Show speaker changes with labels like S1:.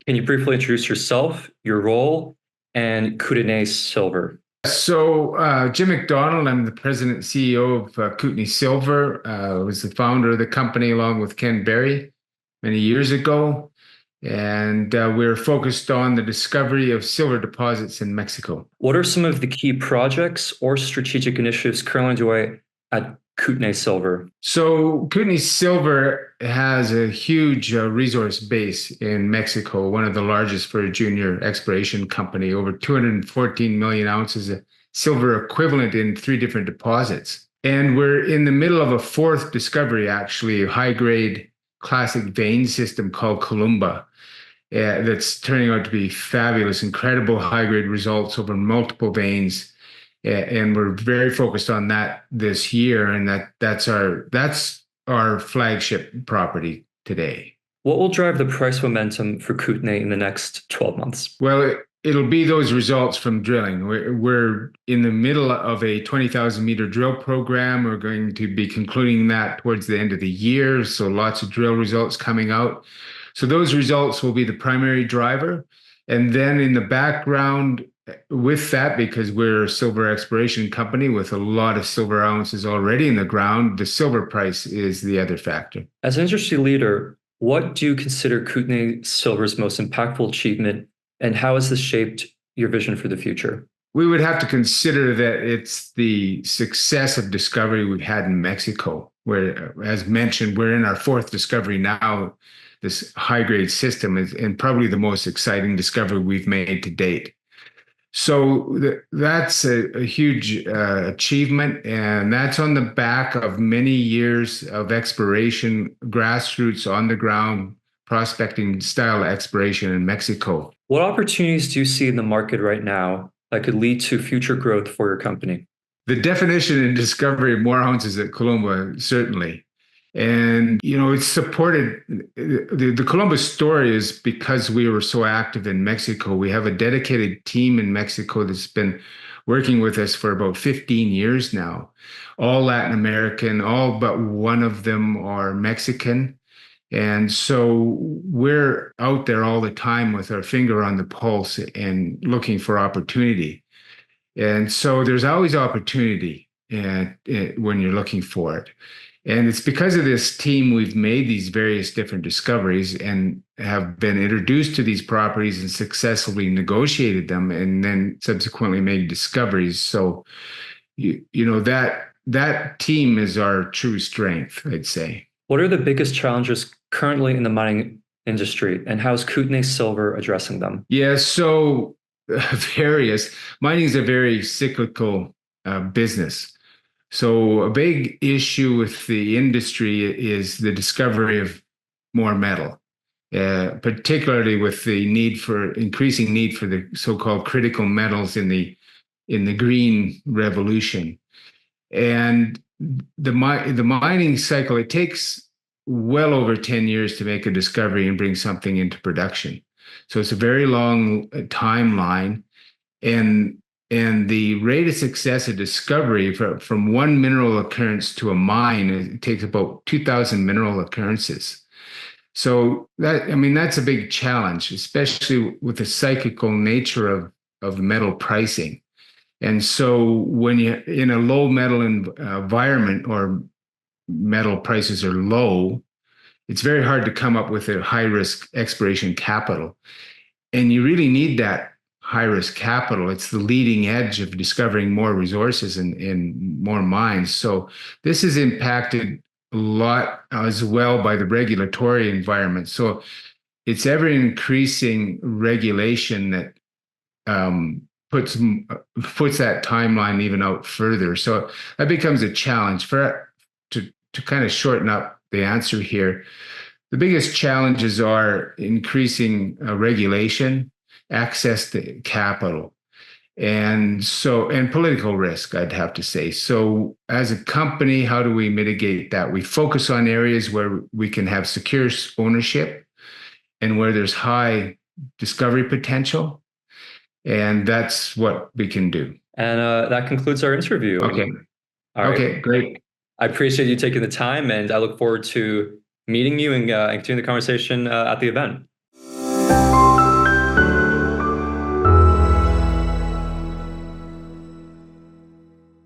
S1: Can you briefly introduce yourself, your role, and Kootenay Silver?
S2: Jim McDonald, I'm the president and CEO of Kootenay Silver. I was the founder of the company along with Ken Berry many years ago. And we're focused on the discovery of silver deposits in Mexico.
S1: What are some of the key projects or strategic initiatives currently underway at Kootenay Silver?
S2: So Kootenay Silver has a huge resource base in Mexico, one of the largest for a junior exploration company, over 214 million ounces of silver equivalent in 3 different deposits. And we're in the middle of a 4th discovery, actually, a high-grade classic vein system called Columba. That's turning out to be fabulous, incredible high-grade results over multiple veins. And we're very focused on that this year, and that's our flagship property today.
S1: What will drive the price momentum for Kootenay in the next 12 months?
S2: Well, it'll be those results from drilling. We're in the middle of a 20,000 meter drill program. We're going to be concluding that towards the end of the year, so lots of drill results coming out. So those results will be the primary driver. And then in the background, with that, because we're a silver exploration company with a lot of silver ounces already in the ground, the silver price is the other factor.
S1: As an industry leader, what do you consider Kootenay Silver's most impactful achievement, and how has this shaped your vision for the future?
S2: We would have to consider that it's the success of discovery we've had in Mexico, where, as mentioned, we're in our 4th discovery now. This high-grade system is and probably the most exciting discovery we've made to date. So that's a huge achievement, and that's on the back of many years of exploration, grassroots, on the ground, prospecting style exploration in Mexico.
S1: What opportunities do you see in the market right now that could lead to future growth for your company?
S2: The definition and discovery of more ounces at Columba, certainly. And, it's supported. The Columbus story is because we were so active in Mexico. We have a dedicated team in Mexico that's been working with us for about 15 years now, all Latin American, all but one of them are Mexican. And so we're out there all the time with our finger on the pulse and looking for opportunity. And so there's always opportunity when you're looking for it. And it's because of this team we've made these various different discoveries and have been introduced to these properties and successfully negotiated them and then subsequently made discoveries. So, that team is our true strength, I'd say.
S1: What are the biggest challenges currently in the mining industry, and how is Kootenay Silver addressing them?
S2: Yeah, so various. Mining is a very cyclical business. So a big issue with the industry is the discovery of more metal, particularly with the increasing need for the so-called critical metals in the green revolution. And the mining cycle, it takes well over 10 years to make a discovery and bring something into production. So it's a very long timeline, and the rate of success of discovery from one mineral occurrence to a mine, it takes about 2,000 mineral occurrences. So that's a big challenge, especially with the cyclical nature of metal pricing. And so when you're in a low metal environment or metal prices are low, it's very hard to come up with a high risk exploration capital. And you really need that high-risk capital. It's the leading edge of discovering more resources and more mines. So this is impacted a lot as well by the regulatory environment. So it's ever-increasing regulation that puts that timeline even out further. So that becomes a challenge. To kind of shorten up the answer here, the biggest challenges are increasing regulation, access to capital, and political risk, I'd have to say. So as a company, how do we mitigate that? We focus on areas where we can have secure ownership and where there's high discovery potential. And that's what we can do.
S1: And that concludes our interview.
S2: Okay.
S1: All right.
S2: Okay, great.
S1: I appreciate you taking the time, and I look forward to meeting you and continuing the conversation at the event.